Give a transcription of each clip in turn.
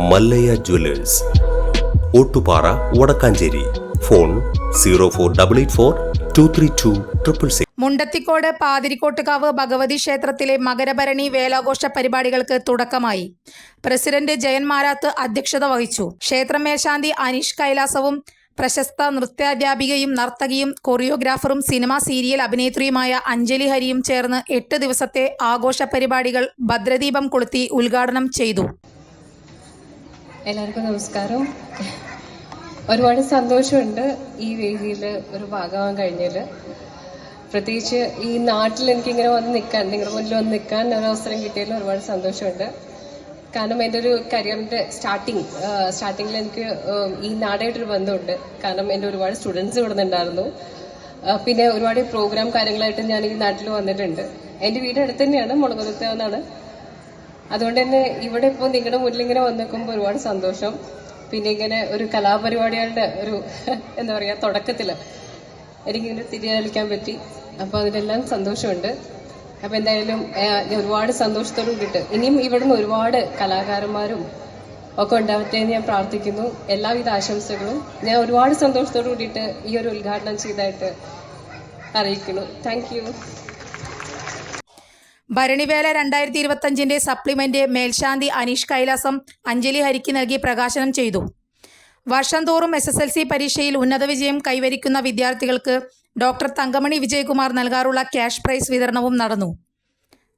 Mallayya Jewellers, Ottupara, Vadakkanchery. Phone 04884232666. Mundathikode Pathirikottukavu Bhagavathi ക്ഷേത്രത്തിലെ മകരഭരണി വേലാഘോഷ പരിപാടികൾക്ക് തുടക്കമായി. പ്രസിഡന്റ് ജയൻ മാരാത്ത് അധ്യക്ഷത വഹിച്ചു. ക്ഷേത്രം മേൽശാന്തി അനീഷ് കൈലാസവും പ്രശസ്ത നൃത്താധ്യാപികയും നർത്തകിയും കൊറിയോഗ്രാഫറും സിനിമ സീരിയൽ അഭിനേത്രിയുമായ അഞ്ജലി ഹരിയും ചേർന്ന് 8 ദിവസത്തെ ആഘോഷ പരിപാടികൾ ഭദ്രദീപം കൊളുത്തി ഉദ്ഘാടനം ചെയ്തു. എല്ലാവർക്കും നമസ്കാരം. ഒരുപാട് സന്തോഷമുണ്ട് ഈ വേദിയിൽ ഒരു ഭാഗമാകാൻ കഴിഞ്ഞതിൽ. പ്രത്യേകിച്ച് ഈ നാട്ടിൽ എനിക്കിങ്ങനെ വന്ന് നിൽക്കാൻ, നിങ്ങളുടെ മുന്നിൽ വന്ന് നിൽക്കാൻ ഒരു അവസരം കിട്ടിയതിൽ ഒരുപാട് സന്തോഷമുണ്ട്. കാരണം എൻ്റെ ഒരു കരിയറിൻ്റെ സ്റ്റാർട്ടിങ്ങിൽ എനിക്ക് ഈ നാടായിട്ടൊരു ബന്ധമുണ്ട്. കാരണം എൻ്റെ ഒരുപാട് സ്റ്റുഡൻസ് ഇവിടെ നിന്നുണ്ടായിരുന്നു. പിന്നെ ഒരുപാട് പ്രോഗ്രാം കാര്യങ്ങളായിട്ട് ഞാൻ ഈ നാട്ടിൽ വന്നിട്ടുണ്ട്. എൻ്റെ വീട് അടുത്ത് തന്നെയാണ്, മുളകുന്നത്താവുന്നാണ്. അതുകൊണ്ട് തന്നെ ഇവിടെ ഇപ്പോൾ നിങ്ങളുടെ മുന്നിൽ ഇങ്ങനെ വന്ന് നിൽക്കുമ്പോൾ ഒരുപാട് സന്തോഷം. പിന്നെ ഇങ്ങനെ ഒരു കലാപരിപാടികളുടെ ഒരു എന്താ പറയുക തുടക്കത്തിൽ എനിക്കിങ്ങനെ തിരിച്ചടിക്കാൻ പറ്റി. അപ്പോൾ അതിനെല്ലാം സന്തോഷമുണ്ട്. അപ്പോൾ എന്തായാലും ഒരുപാട് സന്തോഷത്തോട് കൂടിയിട്ട് ഇനിയും ഇവിടുന്ന് ഒരുപാട് കലാകാരന്മാരും ഒക്കെ ഉണ്ടാവട്ടെ എന്ന് ഞാൻ പ്രാർത്ഥിക്കുന്നു. എല്ലാവിധ ആശംസകളും ഞാൻ ഒരുപാട് സന്തോഷത്തോട് കൂടിയിട്ട് ഈ ഒരു ഉദ്ഘാടനം ചെയ്തതായിട്ട് അറിയിക്കുന്നു. Thank you. ഭരണിവേല 2025 സപ്ലിമെന്റ് മേൽശാന്തി അനീഷ് കൈലാസം അഞ്ജലി ഹരിക്ക് നൽകി പ്രകാശനം ചെയ്തു. വർഷം തോറും SSLC പരീക്ഷയിൽ ഉന്നത വിജയം കൈവരിക്കുന്ന വിദ്യാർത്ഥികൾക്ക് ഡോക്ടർ തങ്കമണി വിജയകുമാർ നൽകാറുള്ള ക്യാഷ് പ്രൈസ് വിതരണവും നടന്നു.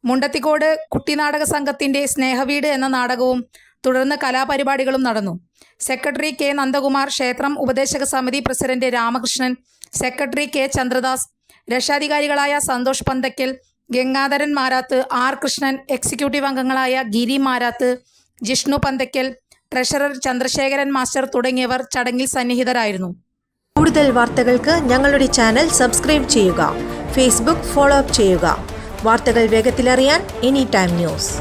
മുണ്ടത്തിക്കോട് കുട്ടിനാടക സംഘത്തിന്റെ സ്നേഹവീട് എന്ന നാടകവും തുടർന്ന് കലാപരിപാടികളും നടന്നു. സെക്രട്ടറി കെ നന്ദകുമാർ, ക്ഷേത്രം ഉപദേശക സമിതി president Ramakrishnan, secretary K Chandradas, രക്ഷാധികാരികളായ സന്തോഷ് പന്തക്കൽ, ഗംഗാധരൻ മാരാത്ത്, ആർ കൃഷ്ണൻ, എക്സിക്യൂട്ടീവ് അംഗങ്ങളായ ഗിരി മാരാത്ത്, ജിഷ്ണു പന്തക്കൽ, ട്രഷറർ ചന്ദ്രശേഖരൻ മാസ്റ്റർ തുടങ്ങിയവർ ചടങ്ങിൽ സന്നിഹിതരായിരുന്നു. കൂടുതൽ വാർത്തകൾക്ക് ഞങ്ങളുടെ ചാനൽ സബ്സ്ക്രൈബ് ചെയ്യുക. ഫേസ്ബുക്ക് ഫോളോ അപ്പ് ചെയ്യുക. വാർത്തകൾ വേഗത്തിലറിയാൻ എനി ടൈം ന്യൂസ്.